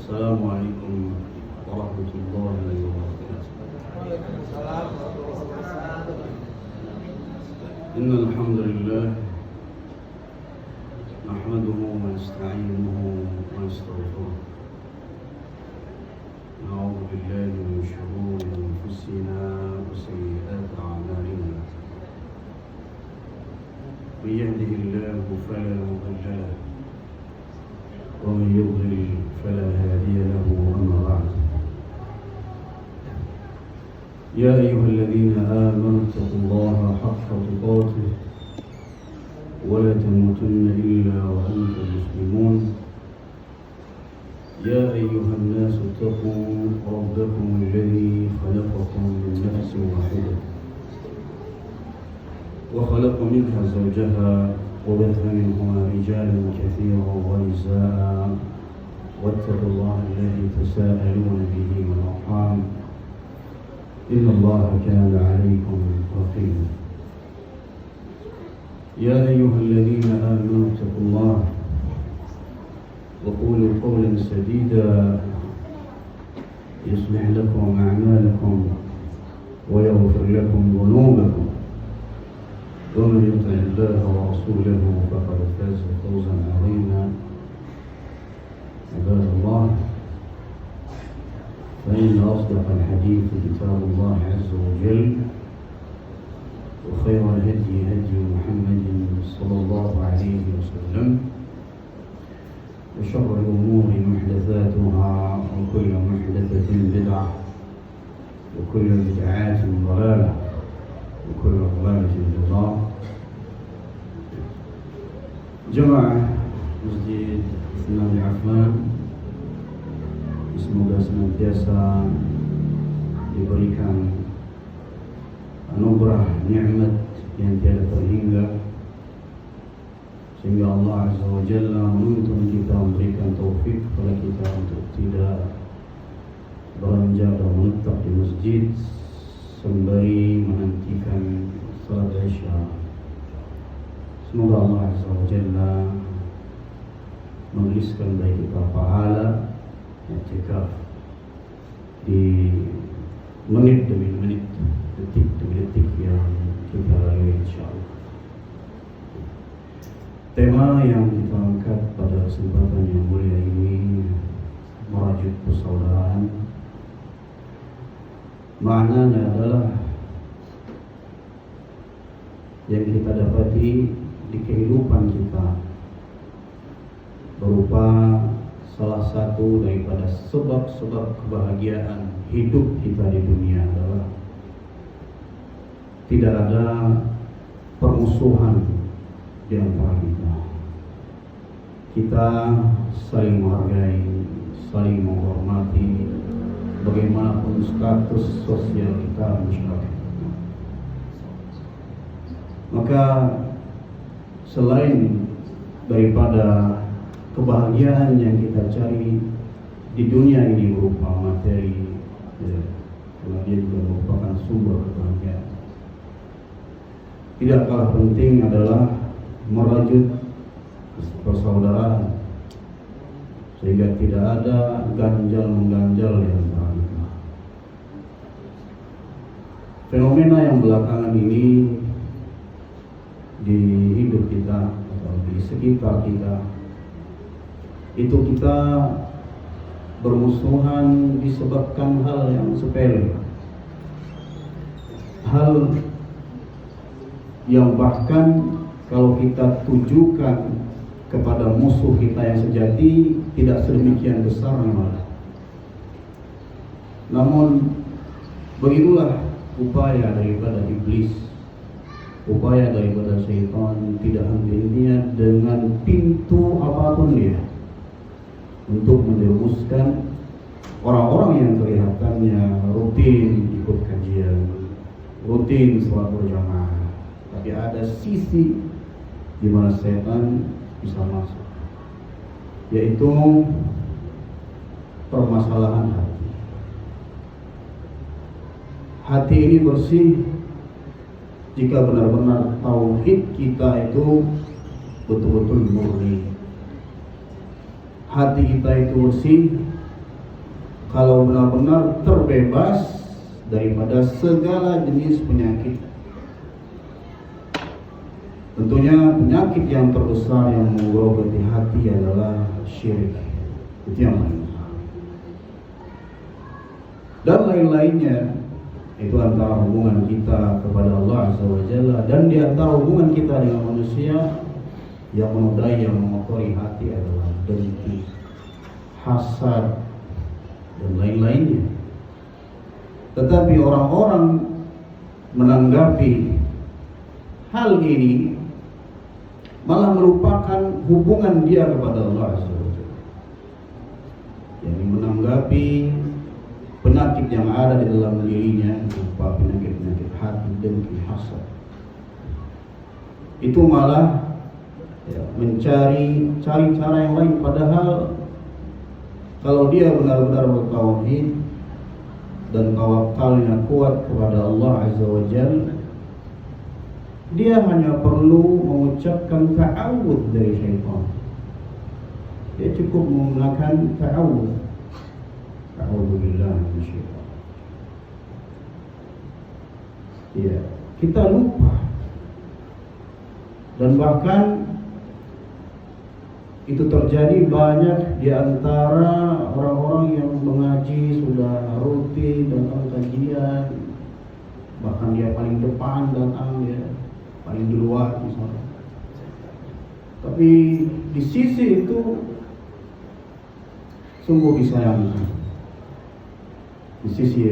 Assalamualaikum warahmatullahi wabarakatuh. Innal hamdalillah nahmaduhu wa nasta'inuhu wa nastaghfiruh. Na'udzu billahi min shururi anfusina wa sayyiati a'malina. Man yahdihillahu fala mudilla lahu ومن يضلل فلا هادي له. أما بعد يا أيها الذين آمنوا اتقوا الله حق تقاته ولا تموتن إلا وأنتم مسلمون. يا أيها الناس اتقوا ربكم الذي خلقكم من نفس واحدة وخلق منها زوجها وبث منهما رجالا كثيرا ونساء واتقوا الله الذي تساءلون به والأرحام إن الله كان عليكم رقيبا. يا أيها الذين آمنوا اتقوا الله وقولوا قولا سديدا يصلح لكم أعمالكم ويغفر لكم ذنوبكم ومن يطع الله ورسوله فقد فاز فوزا عظيما. عباد الله، فإن أصدق الحديث كتاب الله عز وجل وخير الهدي هدي محمد صلى الله عليه وسلم وشر الأمور محدثاتها وكل محدثة بدعة وكل بدعة ضلالة وكل ضلالة في النار. Jemaah Masjid Islam Al-Afman, semoga senantiasa diberikan anugerah nikmat yang tiada terhingga, sehingga Allah Azza wa Jalla menuntun kita, memberikan taufik kepada kita untuk tidak beranjak dan menetap di masjid sembari menantikan salat Isya. Semoga Allah Azza wa Jalla menuliskan bagi kita pahala i'tikaf di menit demi menit, detik demi detik yang kita lalui insyaallah. Tema yang kita angkat pada kesempatan yang mulia ini merajut persaudaraan. Maknanya adalah yang kita dapati di kehidupan kita berupa salah satu daripada sebab-sebab kebahagiaan hidup kita di dunia adalah tidak ada permusuhan di antara kita. Kita saling menghargai, saling menghormati, bagaimanapun status sosial kita masyarakat. Maka selain daripada kebahagiaan yang kita cari di dunia ini berupa materi, karena dia juga merupakan sumber kebahagiaan, tidak kalah penting adalah merajut persaudaraan sehingga tidak ada ganjal mengganjal di antara kita. Fenomena yang belakangan ini di hidup kita atau di sekitar kita, itu kita bermusuhan disebabkan hal yang sepele, hal yang bahkan kalau kita tujukan kepada musuh kita yang sejati tidak sedemikian besar malah. Namun begitulah upaya daripada iblis, upaya daripada syaitan, tidak henti-hentinya dengan pintu apapun dia untuk menjerumuskan orang-orang yang kelihatannya rutin ikut kajian, rutin sholat berjamaah, tapi ada sisi di mana setan bisa masuk, yaitu permasalahan hati. Hati ini bersih jika benar-benar tauhid kita itu betul-betul murni. Hati kita itu bersih kalau benar-benar terbebas daripada segala jenis penyakit. Tentunya penyakit yang terbesar yang menggerogoti hati adalah syirik. Itu yang paling besar. Dan lain-lainnya, itu antara hubungan kita kepada Allah Azza wa Jalla dan di antara hubungan kita dengan manusia, yang menodai, yang mengotori hati adalah dengki, hasad, dan lain-lainnya. Tetapi orang-orang menanggapi hal ini malah merupakan hubungan dia kepada Allah Azza wa Jalla. Yang menanggapi penyakit yang ada di dalam dirinya, berupa penyakit-penyakit hati, dengki, hasad, itu malah mencari cara yang lain. Padahal kalau dia benar-benar bertauhid dan tawakalnya kuat kepada Allah Azza wa Jalla, dia hanya perlu mengucapkan ta'awudz dari syaitan. Dia cukup menggunakan ta'awudz. A'udzubillah minasyaitan. Ya, kita lupa. Dan bahkan itu terjadi banyak di antara orang-orang yang mengaji, sudah rutin datang kajian, bahkan dia paling depan datang, dia paling duluan misalnya. Tapi di sisi itu sungguh disayangkan. Di sisi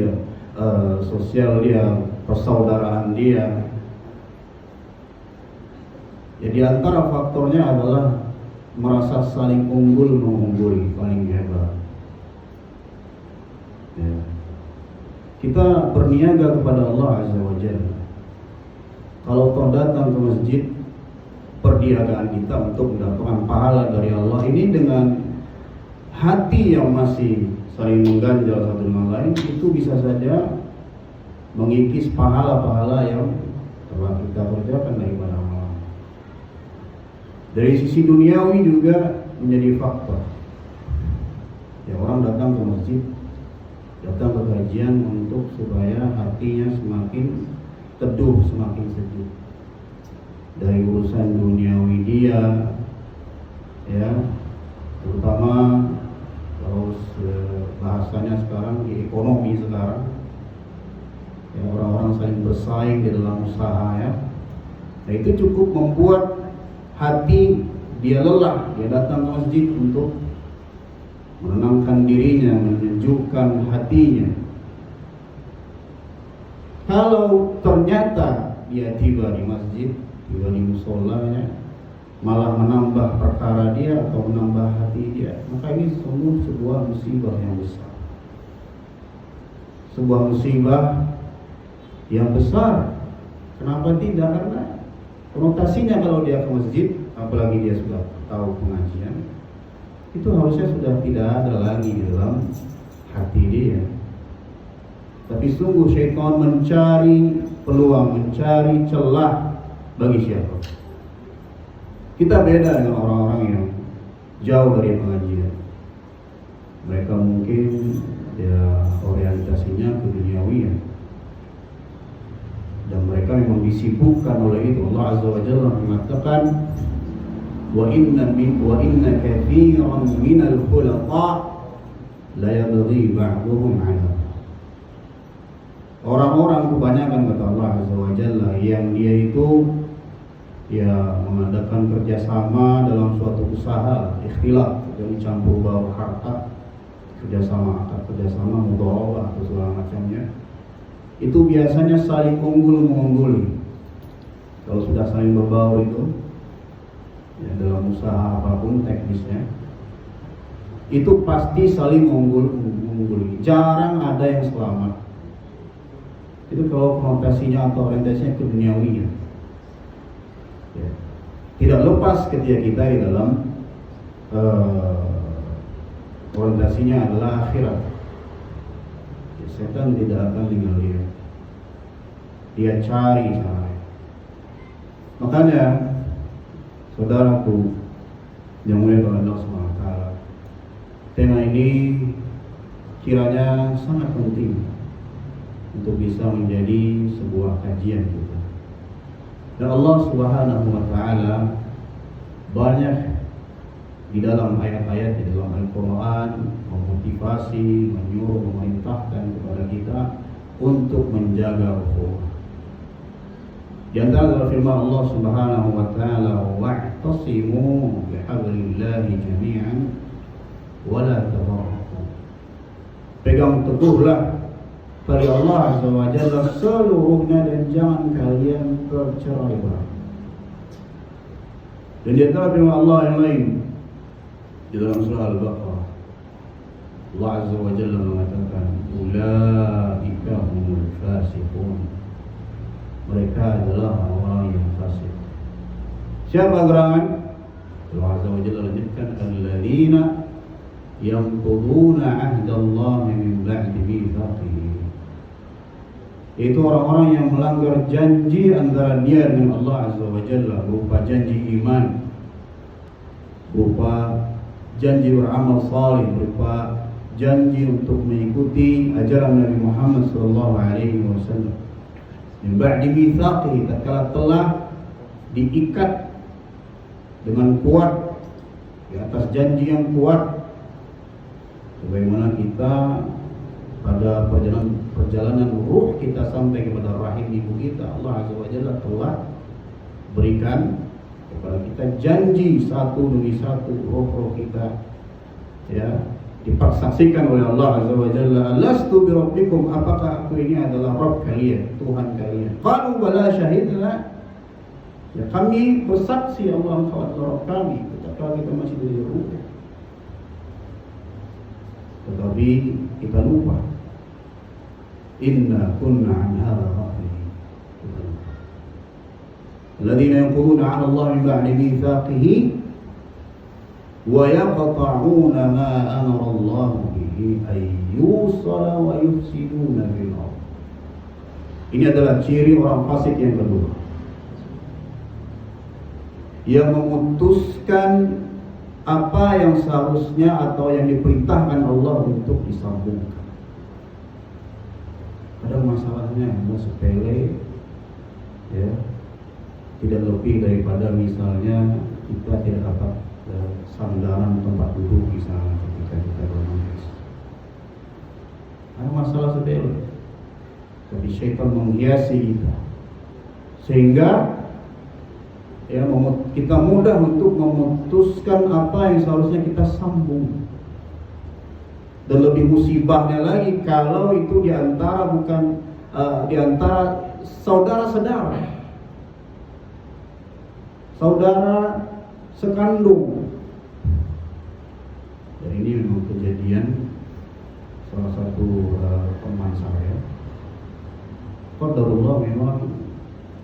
sosial dia, persaudaraan dia, ya di antara faktornya adalah merasa saling unggul mengungguli, paling hebat. Ya. Kita berniaga kepada Allah Azza wa Jalla. Kalau kau datang ke masjid, perniagaan kita untuk mendapatkan pahala dari Allah ini dengan hati yang masih saling mengganjal satu dengan lain, itu bisa saja mengikis pahala-pahala yang telah kita kerjakan daripada Allah. Dari sisi duniawi juga menjadi faktor. Ya, orang datang ke masjid, datang ke kajian untuk supaya hatinya semakin teduh, semakin sejuk dari urusan duniawi dia, ya, terutama kalau bahasanya sekarang di ekonomi sekarang, ya, orang-orang saling bersaing di dalam usaha, ya. Nah, itu cukup membuat hati dia lelah, dia datang ke masjid untuk menenangkan dirinya, menyejukkan hatinya. Kalau ternyata dia tiba di masjid, tiba di musholanya, malah menambah perkara dia atau menambah hati dia, maka ini sungguh sebuah musibah yang besar. Sebuah musibah yang besar. Kenapa tidak? Karena konotasinya kalau dia ke masjid, apalagi dia sudah tahu pengajian, itu harusnya sudah tidak ada lagi di dalam hati dia. Tapi sungguh syaitan mencari peluang, mencari celah bagi siapa. Kita beda dengan orang-orang yang jauh dari pengajian. Mereka mungkin ya orientasinya ke duniawian, dan mereka memang disibukkan oleh itu. Allah Azza wa Jalla mengatakan, wa inna katsiran minal khulata la yabghi ba'dhum 'ala. Orang-orang kebanyakan, kata Allah Azza wa Jalla, yang dia itu ya mengadakan kerjasama dalam suatu usaha, ikhtilaf, jadi campur baur harta, kerjasama akad, kerjasama mudharabah atau segala macamnya, itu biasanya saling unggul mengungguli. Kalau sudah saling berbaur itu, ya, dalam usaha apapun teknisnya, itu pasti saling mengungguli. Jarang ada yang selamat. Itu kalau konotasinya atau orientasinya ke duniawinya. Ya. Tidak lepas ketika kita di dalam orientasinya adalah akhirat. Ya, setan tidak akan tinggal dia. Dia cari cara. Makanya saudaraku yang mulia oleh Allah SWT, tema ini kiranya sangat penting untuk bisa menjadi sebuah kajian kita. Dan Allah Subhanahu wa taala banyak di dalam ayat-ayat di dalam Al-Quran memotivasi, menyuruh, memerintahkan kepada kita untuk menjaga ukhuwah. Di antara firman Allah Subhanahu wa taala, wa'tasimu bihablillahi jami'an wa la tafarraqu. Pegang teguhlah tali Allah Azza wa Jalla seluruhnya dan jangan kalian bercerai-berai. Dan di antara firman Allah yang lain di dalam surah Al-Baqarah, Allah Azza wa Jalla mengatakan, ulaika humul fasiqun. Mereka adalah orang yang fasik. Siapa gerangan? Allah Azza wa Jalla lanjutkan, alladzina yanquduna ahdallahi min ba'di mitsaqihi. Itu orang-orang yang melanggar janji antara dia dengan Allah Azza wa Jalla, berupa janji iman, berupa janji beramal saleh, berupa janji untuk mengikuti ajaran Nabi Muhammad sallallahu alaihi wasallam. Min ba'di mitsaqihi, tatkala telah diikat dengan kuat di atas janji yang kuat, sebagaimana kita pada perjalanan ruh kita sampai kepada rahim ibu kita, Allah Azza wa Jalla telah berikan kepada kita janji satu demi satu roh-roh kita, ya, dipersaksikan oleh Allah Azza wa Jalla, alastu bi rabbikum, apakah aku ini adalah Rabb kalian, Tuhan kalian? Qalu bala syahidna, ya kami bersaksi Allah engkau adalah Rabb kami ketika kita masih di ruh. Tetapi kita lupa, inna kunna an hadha ghafilin. Alladzina yanquduna 'ala Allah min ba'di mitsaqihi wa yaqta'una ma amara Allah bihi ay yusala wa yufsiduna fil ardh. Ini adalah ciri orang fasik yang kedua, yang memutuskan apa yang seharusnya atau yang diperintahkan Allah untuk disambungkan. Kadang masalahnya sepele, ya, tidak lebih daripada misalnya kita tidak dapat sandaran tempat duduk di sana ketika kita bermajelis. Ada masalah sepele, tapi syaitan menghiasi kita sehingga ya kita mudah untuk memutuskan apa yang seharusnya kita sambung. Dan lebih musibahnya lagi kalau itu diantara saudara-saudara, saudara sekandung. Dan ini memang kejadian salah satu teman saya. Qadarullah memang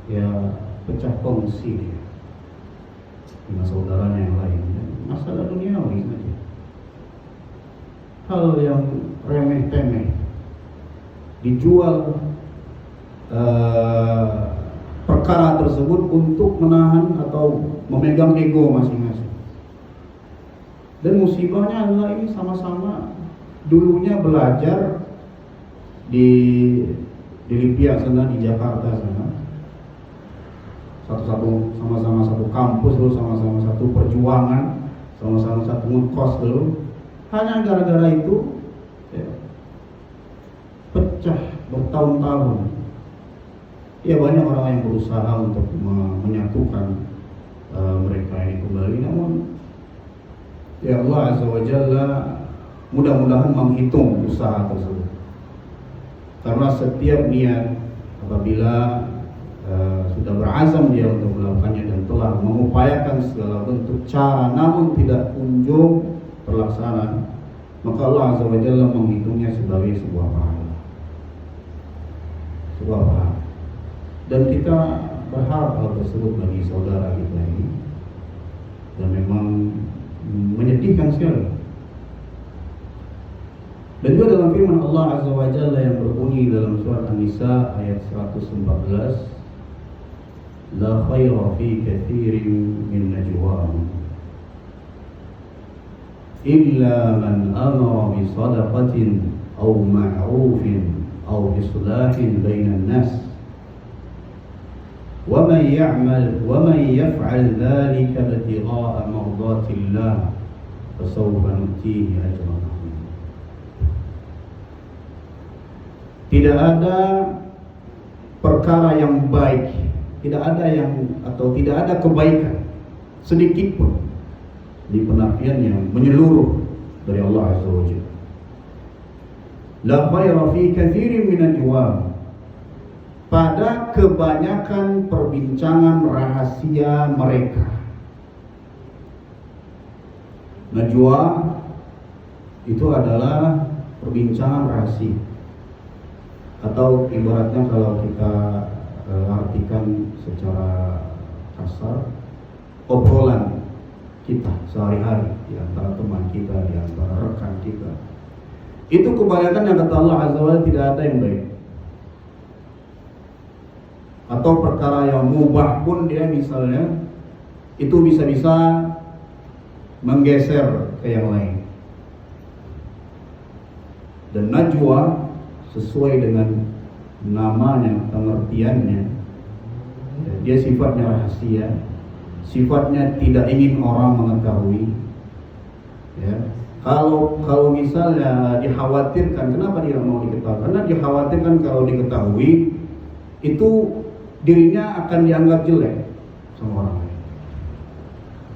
ya pecah kongsi dia dengan saudaranya yang lain. Masalah duniawi saja, hal yang remeh-temeh, dijual perkara tersebut untuk menahan atau memegang ego masing-masing. Dan musibahnya adalah ini sama-sama dulunya belajar di Lipia sana, di Jakarta sana, sama-sama satu kampus dulu, sama-sama satu perjuangan, sama-sama satu ngekos dulu. Hanya gara-gara itu ya, pecah bertahun-tahun. Ya banyak orang yang berusaha untuk menyatukan mereka ini kembali, namun ya Allah Azza wa Jalla mudah-mudahan menghitung usaha tersebut. Karena setiap niat apabila sudah berazam dia untuk melakukannya dan telah mengupayakan segala bentuk cara namun tidak kunjung terlaksana, maka Allah Azza wa Jalla menghitungnya sebagai sebuah pahala. Dan kita berharap hal tersebut bagi saudara kita ini, dan memang menyedihkan sekali. Dan juga dalam firman Allah Azza wa Jalla yang berbunyi dalam surat An-Nisa ayat 114, la khaira fi katsirin min najwahum illa man amara bi sadaqatin أو معروف أو إصلاح بين الناس ومن يفعل ذلك ابتغاء مرضات الله فسوف نؤتيه أجرا عظيما. Tidak ada perkara yang baik, tidak ada kebaikan sedikit pun di penafian yang menyeluruh dari Allah Azza wa Jalla. La khaira fi katsirin min najwa, pada kebanyakan perbincangan rahasia mereka. Najwa itu adalah perbincangan rahasia, atau ibaratnya kalau kita artikan secara kasar, obrolan kita sehari-hari di antara teman kita, di antara rekan kita. Itu kebanyakan yang kata Allah Azza wa Jalla tidak ada yang baik. Atau perkara yang mubah pun dia misalnya itu bisa-bisa menggeser ke yang lain. Dan najwa sesuai dengan namanya, pengertiannya, dia sifatnya rahasia, sifatnya tidak ingin orang mengetahui. Ya, kalau misalnya dikhawatirkan, kenapa dia mau diketahui? Karena dikhawatirkan kalau diketahui itu dirinya akan dianggap jelek sama orang lain.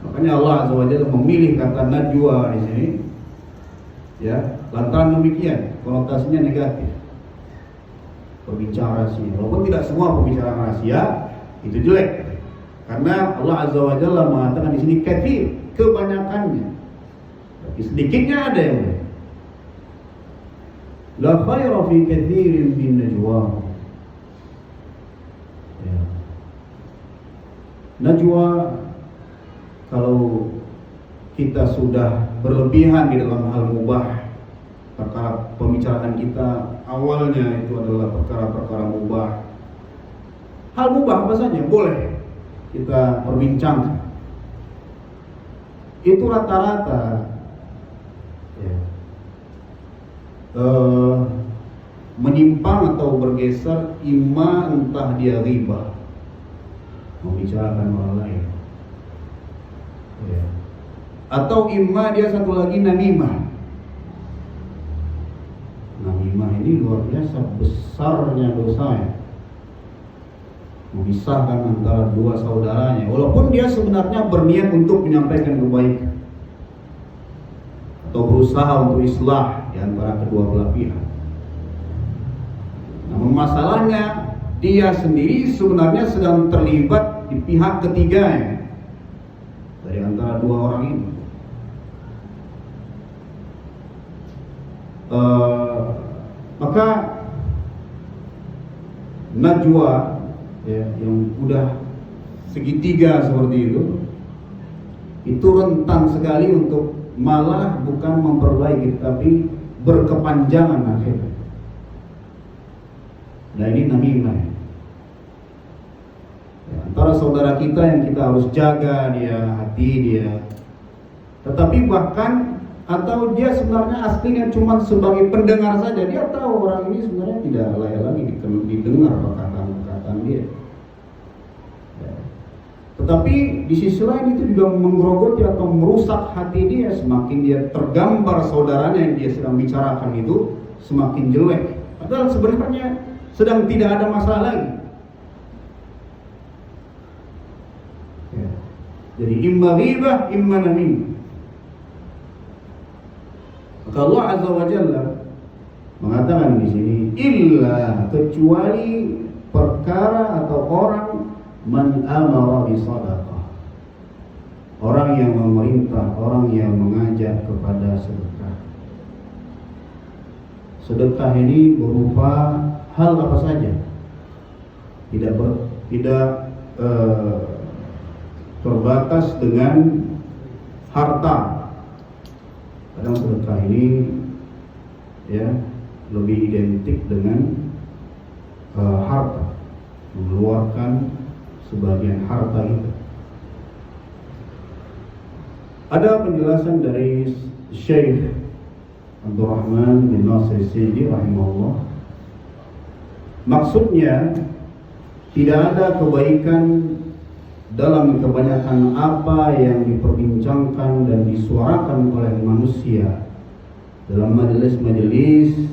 Makanya Allah Azza wa Jalla memilih kata najwa di sini. Ya, lantaran demikian konotasinya negatif. Perbincangan rahasia. Walaupun tidak semua pembicaraan rahasia itu jelek. Karena Allah Azza wa Jalla mengatakan di sini katsir, kebanyakannya. Tapi sedikitnya ada yang baik. La khaira fi katsirin min najwa. Ya. Najwa, kalau kita sudah berlebihan di dalam hal mubah, perkara pembicaraan kita awalnya itu adalah perkara-perkara mubah. Hal mubah apa saja boleh kita perbincangkan. Itu rata-rata ya, menyimpang atau bergeser, entah dia ghibah, membicarakan orang lain, ya, atau dia satu lagi namimah. Namimah ini luar biasa besarnya dosanya, memisahkan antara dua saudaranya, walaupun dia sebenarnya berniat untuk menyampaikan kebaikan atau berusaha untuk islah di antara kedua belah pihak. Namun masalahnya dia sendiri sebenarnya sedang terlibat di pihak ketiganya dari antara dua orang ini. Maka najwa ya, yang udah segitiga seperti itu rentan sekali untuk malah bukan memperbaiki tapi berkepanjangan akhirnya. Nah ini namimah ya, antara saudara kita yang kita harus jaga dia, hati dia, tetapi bahkan atau dia sebenarnya aslinya cuma sebagai pendengar saja, dia tahu orang ini sebenarnya tidak layak lagi didengar perkataan dia. Ya. Tetapi di sisi lain itu juga menggerogoti atau merusak hati dia. Semakin dia tergambar saudaranya yang dia sedang bicarakan itu semakin jelek. Padahal sebenarnya sedang tidak ada masalah lagi. Ya. Jadi imma ghibah, imma namimah. Maka Allah Azza wa Jalla mengatakan di sini, illa, kecuali perkara atau orang man amara bi shadaqah, orang yang memerintah, orang yang mengajak kepada sedekah. Sedekah ini berupa hal apa saja, tidak terbatas dengan harta. Kadang sedekah ini ya lebih identik dengan harta, mengeluarkan sebagian harta itu. Ada penjelasan dari Syekh Abdurrahman bin Nasir Sindi rahimahullah, maksudnya tidak ada kebaikan dalam kebanyakan apa yang diperbincangkan dan disuarakan oleh manusia dalam majelis-majelis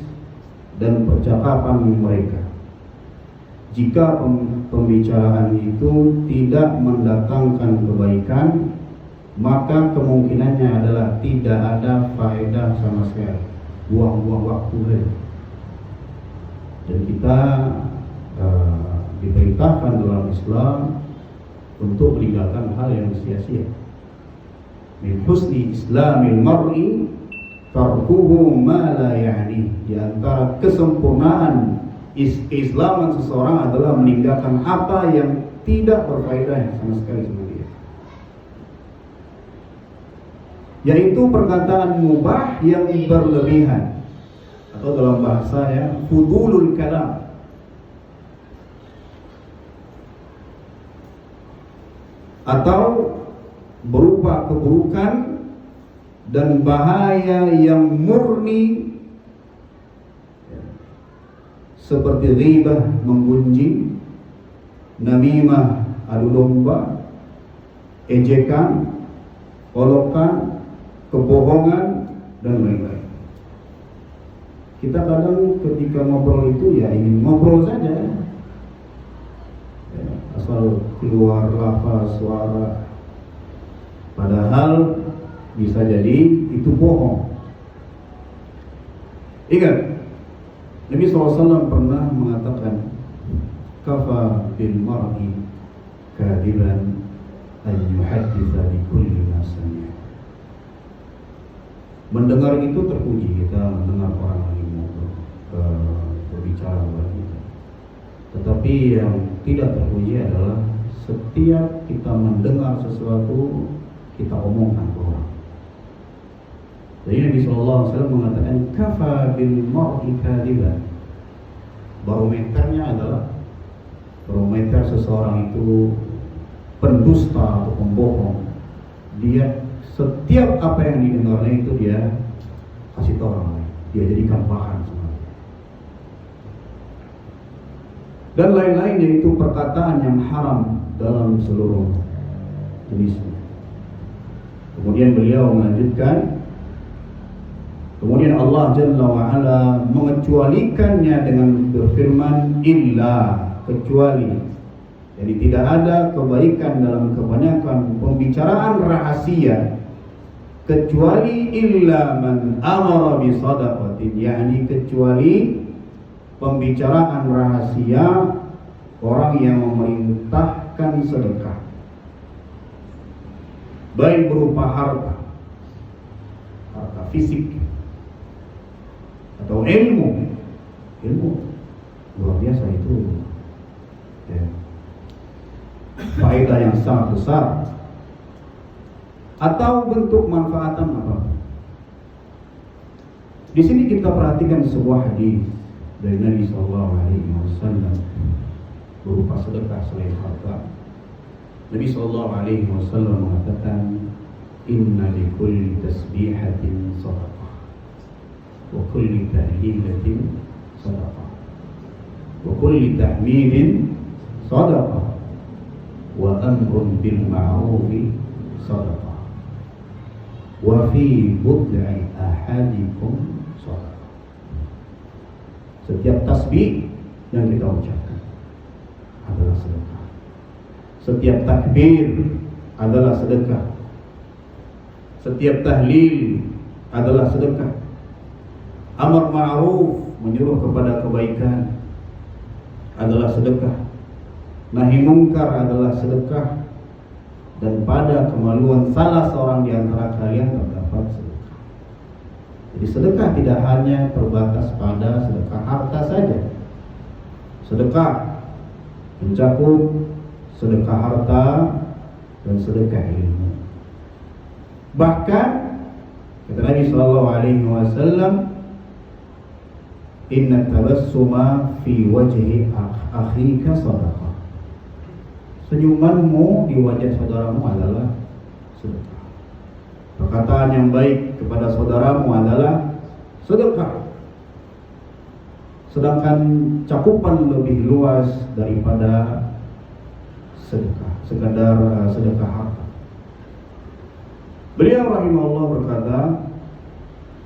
dan percakapan mereka, jika pembicaraan itu tidak mendatangkan kebaikan, maka kemungkinannya adalah tidak ada faedah sama sekali, buang-buang waktu saja. Dan kita diperintahkan dalam Islam untuk meninggalkan hal yang sia-sia. Min husni islamil mar'i tarkuhu ma la ya'ni. Di antara kesempurnaan keislaman seseorang adalah meninggalkan apa yang tidak berfaedah sama sekali sama dia, yaitu perkataan mubah yang berlebihan, atau dalam bahasanya fudulul kalam, atau berupa keburukan dan bahaya yang murni, seperti ghibah menggunjing, namimah adu domba, ejekan, olokan, kebohongan, dan lain-lain. Kita kadang ketika ngobrol itu ya ingin ngobrol saja, ya, asal keluar lafaz suara, padahal bisa jadi itu bohong. Ingat, Nabi SAW pernah mengatakan, kafa bil mar'i kadiban an yuhadditha bi kulli ma sami'a. Mendengar itu terpuji, kita mendengar orang lain berbicara lagi. Tetapi yang tidak terpuji adalah setiap kita mendengar sesuatu, kita omongkan ke orang. Jadi Nabi SAW mengatakan kafa bil mar'i kadiban. Barometernya adalah, barometer seseorang itu pendusta atau pembohong. Dia setiap apa yang didengarnya itu dia kasih tahu orang lain, dia jadikan bahan semuanya. Dan lain-lain, yaitu perkataan yang haram dalam seluruh jenisnya. Kemudian beliau melanjutkan, kemudian Allah Jalla wa'ala mengecualikannya dengan berfirman, illa, kecuali. Jadi tidak ada kebaikan dalam kebanyakan pembicaraan rahasia, kecuali illa man amara bi sadaqatin, yakni kecuali pembicaraan rahasia orang yang memerintahkan sedekah, baik berupa harta fisik atau ilmu luar biasa itu, ya, faedah yang sangat besar, atau bentuk manfaatan apa. Di sini kita perhatikan sebuah hadis dari Nabi SAW berupa sedekah selain harta. Nabi SAW mengatakan, inna likulli tasbihatin sadaqah wa kulli tahlilatin sadaqah wa kulli tahmidin sadaqah wa amrun bil ma'rufi sadaqah wa fi bud'i ahadikum sadaqah. Setiap tasbih yang kita ucapkan adalah sedekah. Setiap takbir adalah sedekah. Setiap tahlil adalah sedekah. Amar ma'ruf, menyuruh kepada kebaikan, adalah sedekah. Nahi mungkar adalah sedekah. Dan pada kemaluan salah seorang di antara kalian terdapat sedekah. Jadi sedekah tidak hanya terbatas pada sedekah harta saja. Sedekah mencakup sedekah harta dan sedekah ilmu. Bahkan kata Nabi SAW, inna tabassuma fi wajhi akhika sadaqah. Senyumanmu di wajah saudaramu adalah sedekah. Perkataan yang baik kepada saudaramu adalah sedekah. Sedangkan cakupan lebih luas daripada sedekah, sekadar sedekah harta. Beliau rahimahullah berkata,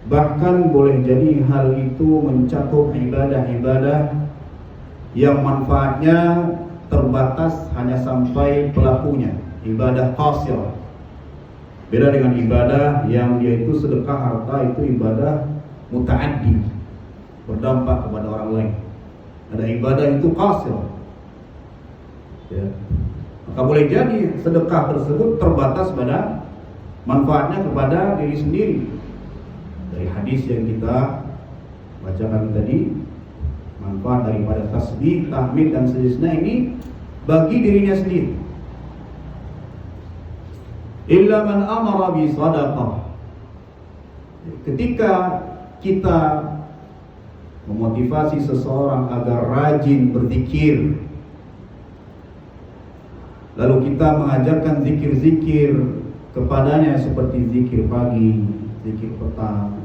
bahkan boleh jadi hal itu mencakup ibadah-ibadah yang manfaatnya terbatas hanya sampai pelakunya, ibadah qasir. Beda dengan ibadah yang dia itu sedekah harta, itu ibadah muta'addi, berdampak kepada orang lain. Ada ibadah itu qasir, ya. Maka boleh jadi sedekah tersebut terbatas pada manfaatnya kepada diri sendiri. Dari hadis yang kita bacakan tadi, manfaat daripada tasbih, tahmid dan sejenisnya ini bagi dirinya sendiri. Illa man amara bi sadaqah. Ketika kita memotivasi seseorang agar rajin berzikir, lalu kita mengajarkan zikir-zikir kepadanya seperti zikir pagi, zikir petang,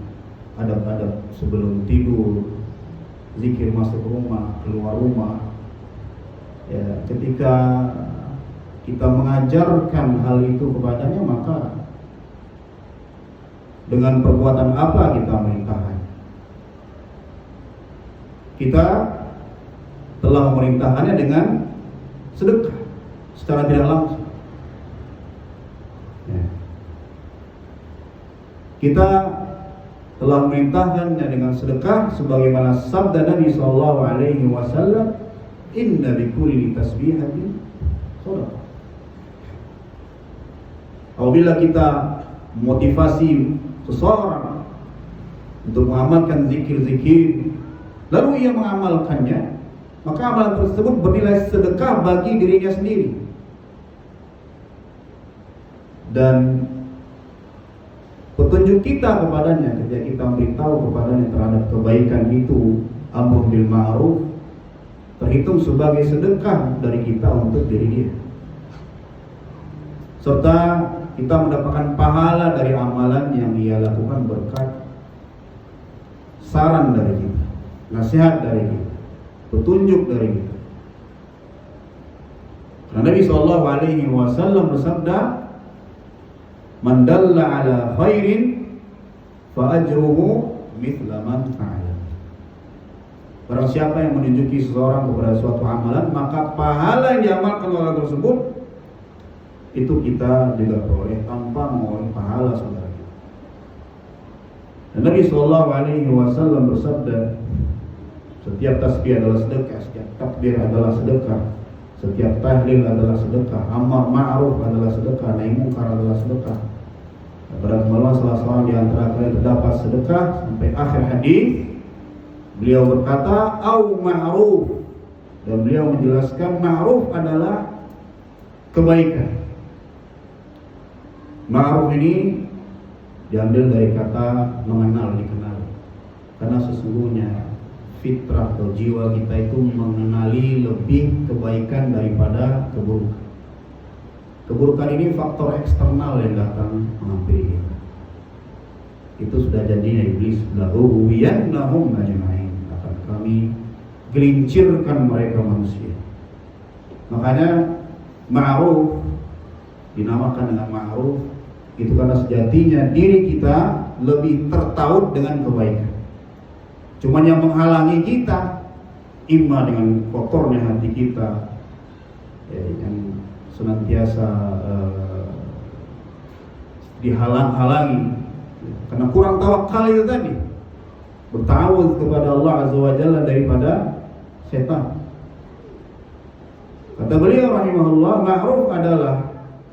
adab-adab sebelum tidur, zikir masuk rumah, keluar rumah. Ya, ketika kita mengajarkan hal itu kepadanya, maka dengan perbuatan apa kita merintahkan? Kita telah memerintahkannya dengan sedekah secara tidak langsung. Ya. Kita telah memerintahkannya dengan sedekah sebagaimana sabda Nabi SAW, inna bikulli tasbihatin shadaqah. Apabila kita motivasi seseorang untuk mengamalkan zikir-zikir, lalu ia mengamalkannya, maka amalan tersebut bernilai sedekah bagi dirinya sendiri. Dan petunjuk kita kepadanya ketika kita memberitahu kepadanya terhadap kebaikan itu, amr bil ma'ruf, terhitung sebagai sedekah dari kita untuk diri dia. Serta kita mendapatkan pahala dari amalan yang ia lakukan berkat saran dari kita, nasihat dari kita, petunjuk dari kita. Karena Nabi SAW bersabda, man dalla ala khairin fa ajruhu mithla man fa'ala. Barang siapa yang menunjuki seseorang kepada suatu amalan, maka pahala yang diamalkan orang tersebut itu kita juga peroleh tanpa mengolah pahala saudara kita. Dan Nabi SAW bersabda, setiap tasbih adalah sedekah, setiap takbir adalah sedekah, setiap tahlil adalah sedekah, amar ma'ruf adalah sedekah, nahi munkar adalah sedekah. Pada kemaluan salah seorang di antara kalian terdapat sedekah, sampai akhir hadis. Beliau berkata, au ma'ruf, dan beliau menjelaskan ma'ruf adalah kebaikan. Ma'ruf ini diambil dari kata mengenal, dikenal. Karena sesungguhnya fitrah atau jiwa kita itu mengenali lebih kebaikan daripada keburukan. Keburukan ini faktor eksternal yang datang menghampiri kita. Itu sudah janjinya iblis, lahuwiyannahum ajma'in, akan kami gelincirkan mereka manusia. Makanya ma'ruf dinamakan dengan ma'ruf itu karena sejatinya diri kita lebih tertaut dengan kebaikan. Cuman yang menghalangi kita, imma dengan kotornya hati kita, yang senantiasa dihalang-halangi karena kurang tawakal itu tadi, bertawud kepada Allah Azza wa Jalla daripada setan. Kata beliau rahimahullah, ma'ruf adalah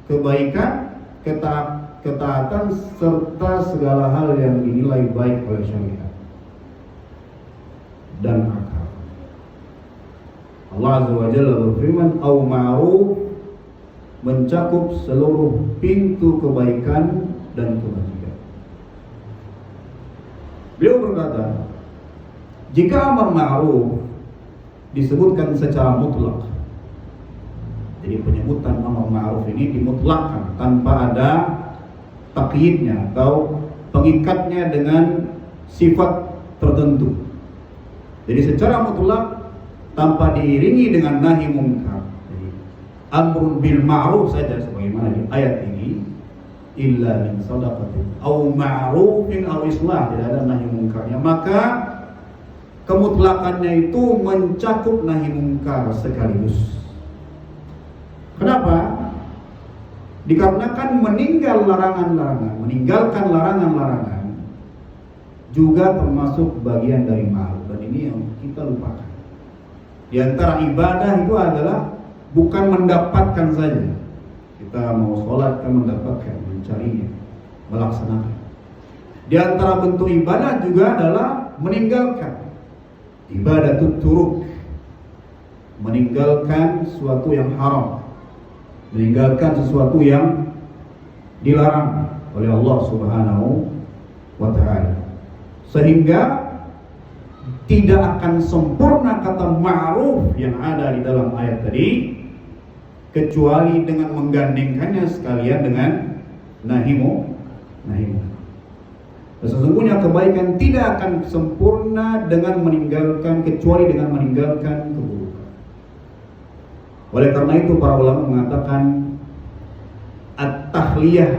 kebaikan, ketaatan serta segala hal yang dinilai baik oleh syariat dan akal. Allah Azza wa Jalla berfirman, au ma'ruf, mencakup seluruh pintu kebaikan dan kebajikan. Beliau berkata, jika amar ma'ruf disebutkan secara mutlak, jadi penyebutan amar ma'ruf ini dimutlakkan tanpa ada takyidnya atau pengikatnya dengan sifat tertentu. Jadi secara mutlak tanpa diiringi dengan nahi mungkar. Jadi amrun bil ma'ruf saja sebagaimana di ayat ini, illa min sadaqatin aw ma'rufin aw islah, tidak ada nahi mungkarnya, maka kemutlakannya itu mencakup nahi mungkar sekaligus. Kenapa? Dikarenakan meninggalkan larangan-larangan juga termasuk bagian dari ma'ruf, dan ini yang kita lupakan. Di antara ibadah itu adalah bukan mendapatkan saja. Kita mau sholat kan mendapatkan, mencarinya, melaksanakan. Di antara bentuk ibadah juga adalah meninggalkan. Ibadatul turuk, meninggalkan sesuatu yang haram, meninggalkan sesuatu yang dilarang oleh Allah Subhanahu wa ta'ala. Sehingga tidak akan sempurna kata ma'ruf yang ada di dalam ayat tadi kecuali dengan menggandengkannya sekalian dengan nahimu. Sesungguhnya kebaikan tidak akan sempurna dengan meninggalkan, kecuali dengan meninggalkan keburukan. Oleh karena itu para ulama mengatakan at-tahliyah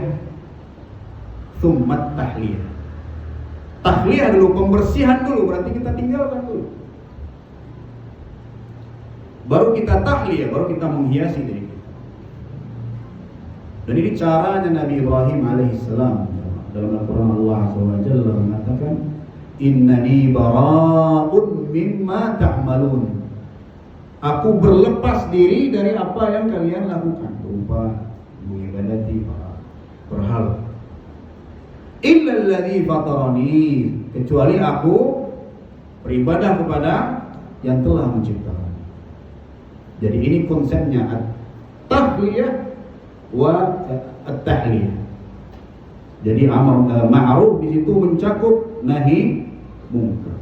tsumma tahliyah. Tahliyah dulu, pembersihan dulu, berarti kita tinggalkan dulu. Baru kita tahliyah, baru kita menghiasi diri kita. Dan ini caranya Nabi Ibrahim alaihissalam. Dalam Al-Quran Allah SWT mengatakan, innani bara'un mimma ta'malun. Aku berlepas diri dari apa yang kalian lakukan, berupa mengibadati para berhala. Illa alladhi fatarani, kecuali aku beribadah kepada yang telah menciptakan. Jadi ini konsepnya at-tahliyah wa at-tahliyah. Jadi amar ma'ruf di situ mencakup nahi mungkar.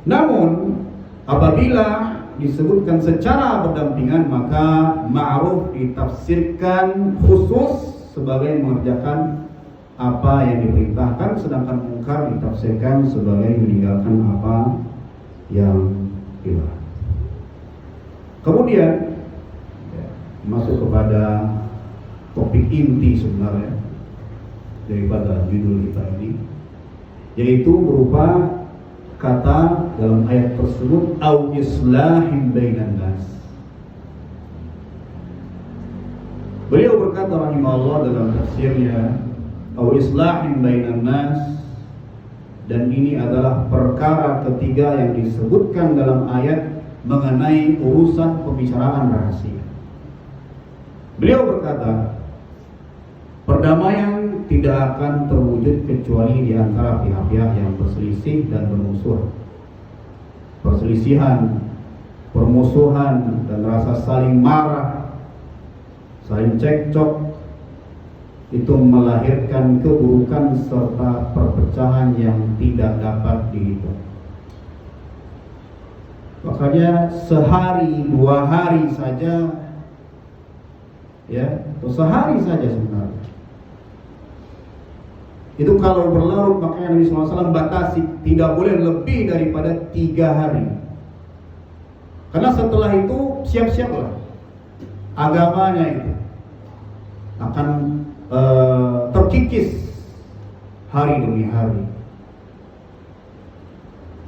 Namun apabila disebutkan secara berdampingan, maka ma'ruf ditafsirkan khusus sebagai mengerjakan apa yang diperintahkan, sedangkan mungkar ditafsirkan sebagai meninggalkan apa yang dilarang. Kemudian masuk kepada topik inti sebenarnya daripada judul kita ini, yaitu berupa kata dalam ayat tersebut au islahin bainan nas. Beliau berkata rahimahullah dalam tafsirnya, au islahin bainan nas, dan ini adalah perkara ketiga yang disebutkan dalam ayat mengenai urusan pembicaraan rahasia. Beliau berkata, perdamaian tidak akan terwujud kecuali di antara pihak-pihak yang berselisih dan bermusuhan. Perselisihan, permusuhan, dan rasa saling marah, saling cekcok itu melahirkan keburukan serta perpecahan yang tidak dapat dihitung. Makanya sehari, 2 hari saja, ya, atau sehari saja sebenarnya, itu kalau berlarut, makanya Nabi SAW batasi tidak boleh lebih daripada 3 hari. Karena setelah itu siap-siaplah agamanya itu akan terkikis hari demi hari.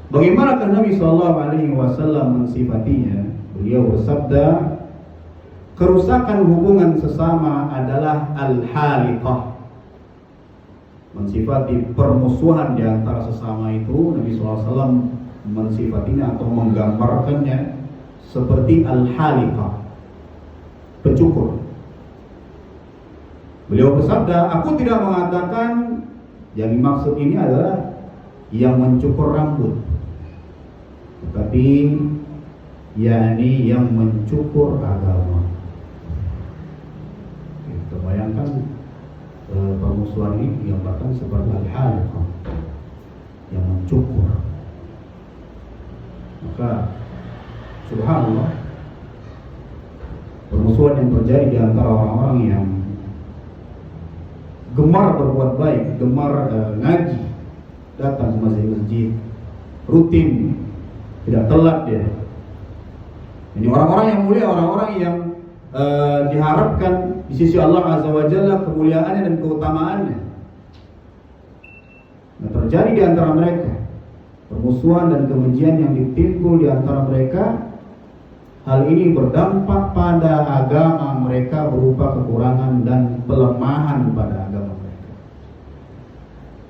Bagaimanakah Nabi SAW mensifatinya? Beliau bersabda, kerusakan hubungan sesama adalah al-haliqah. Mensifati permusuhan di antara sesama itu, Nabi SAW mensifatinya atau menggambarkannya seperti al-haliqah, pencukur. Beliau bersabda, aku tidak mengatakan yang dimaksud ini adalah yang mencukur rambut, tetapi yakni yang mencukur agama. Kita bayangkan permusuhan ini digambarkan seperti al-haliqah, yang mencukur. Maka subhanallah, permusuhan yang terjadi di antara orang-orang yang gemar berbuat baik, gemar ngaji, datang ke masjid rutin, tidak telat dia. Ini orang-orang yang mulia, orang-orang yang diharapkan di sisi Allah Azza wa Jalla kemuliaannya dan keutamaannya. Nah, terjadi di antara mereka permusuhan dan kebencian yang ditimbul di antara mereka. Hal ini berdampak pada agama mereka berupa kekurangan dan pelemahan pada agama mereka.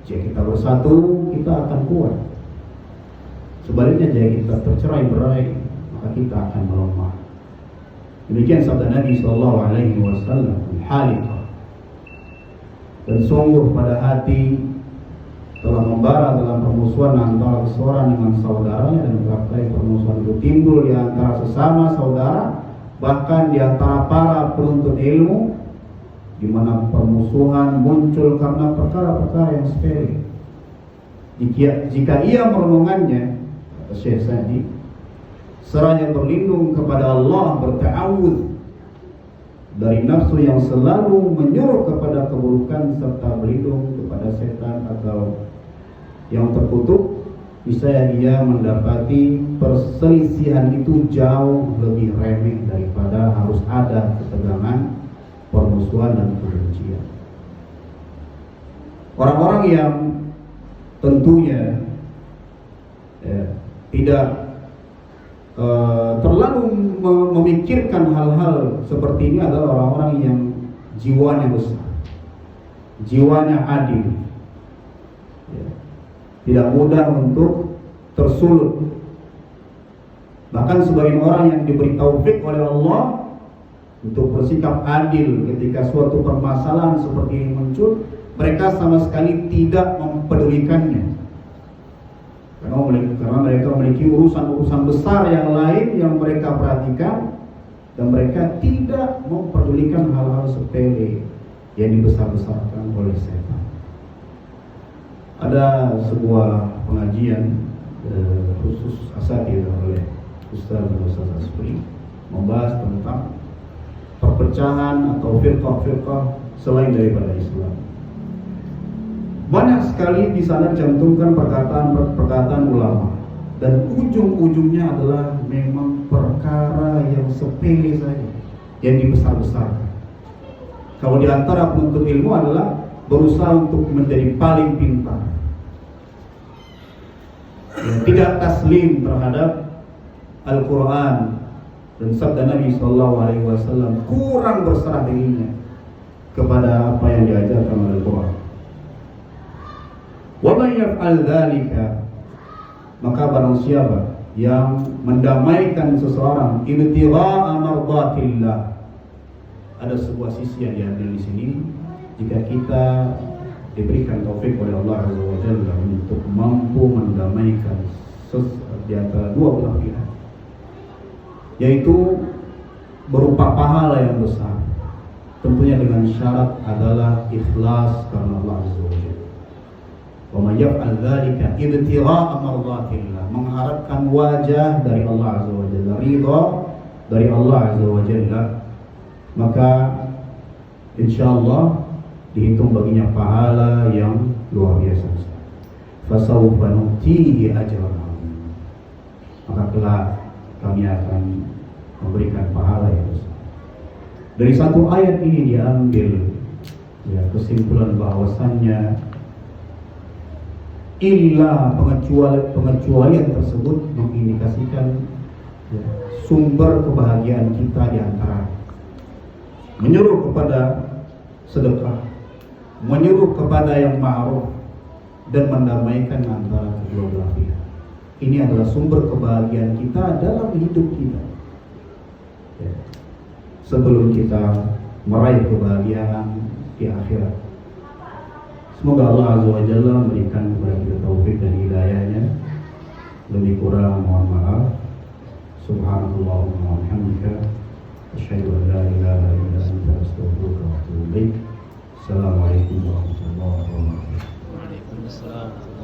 Jika kita bersatu, kita akan kuat. Sebaliknya jika kita tercerai-berai, maka kita akan melemah. Demikian sabda Nabi SAW, Al-Haliqah. Dan sungguh pada hati telah membara dalam permusuhan antara seorang dengan saudaranya, dan praktek permusuhan itu timbul di antara sesama saudara, bahkan di antara para penuntut ilmu, di mana permusuhan muncul karena perkara-perkara yang sepele. Jika ia merenungannya, kata Syekh Sa'di, seraya berlindung kepada Allah, berta'awudz dari nafsu yang selalu menyuruh kepada keburukan, serta berlindung kepada setan atau yang terkutuk, misalnya dia mendapati perselisihan itu jauh lebih remeh daripada harus ada ketegangan, permusuhan dan kebencian. Orang-orang yang tentunya tidak terlalu memikirkan hal-hal seperti ini adalah orang-orang yang jiwanya besar, jiwanya adil, tidak mudah untuk tersulut. Bahkan sebagian orang yang diberi taufik oleh Allah untuk bersikap adil ketika suatu permasalahan seperti ini muncul, mereka sama sekali tidak mempedulikannya, karena mereka memiliki urusan-urusan besar yang lain yang mereka perhatikan, dan mereka tidak mempedulikan hal-hal sepele yang dibesar-besarkan oleh setan. Ada sebuah pengajian khusus asatidz oleh Ustaz Asri membahas tentang perpecahan atau firqah-firqah selain daripada Islam. Banyak sekali di sana cantumkan perkataan ulama, dan ujung-ujungnya adalah memang perkara yang sepele saja yang dibesar-besarkan. Kalau di antara penuntut ilmu adalah berusaha untuk menjadi paling pintar, tidak taslim terhadap Al-Quran dan sabda Nabi SAW, kurang berserah dirinya kepada apa yang diajarkan oleh Al-Quran. Wa man yaf'al dzalika, maka barang siapa yang mendamaikan seseorang ibtigha'a mardatillah. Ada sebuah sisi yang diambil di sini. Jika kita diberikan taufik oleh Allah Azza wa Jalla untuk mampu mendamaikan di antara dua belah pihak, yaitu berupa pahala yang besar, tentunya dengan syarat adalah ikhlas karena Allah Azza wa Jalla. Wa may yaf'al dzalika ibtigha'a mardatillah, mengharapkan wajah dari Allah Azza wa Jalla, ridha dari Allah Azza wa Jalla, maka insyaallah dihitung baginya pahala yang luar biasa. Fasawfa nu'tihi ajran 'azim, maka kelak kami akan memberikan pahala yang besar. Dari satu ayat ini diambil kesimpulan bahwasannya illa pengecualian tersebut mengindikasikan sumber kebahagiaan kita di antara menyuruh kepada sedekah, menyuruh kepada yang ma'ruf, dan mendamaikan antara kedua belah pihak. Ini adalah sumber kebahagiaan kita dalam hidup kita, sebelum kita meraih kebahagiaan di akhirat. Semoga Allah Azza wa Jalla memberikan kepada kita taufik dan hidayahnya. Lebih kurang mohon maaf. Subhanallahumma wa bihamdika, asyhadu an la ilaha illa anta, astaghfiruka wa atubu ilaik. Assalamualaikum warahmatullahi wabarakatuh. Waalaikumsalam.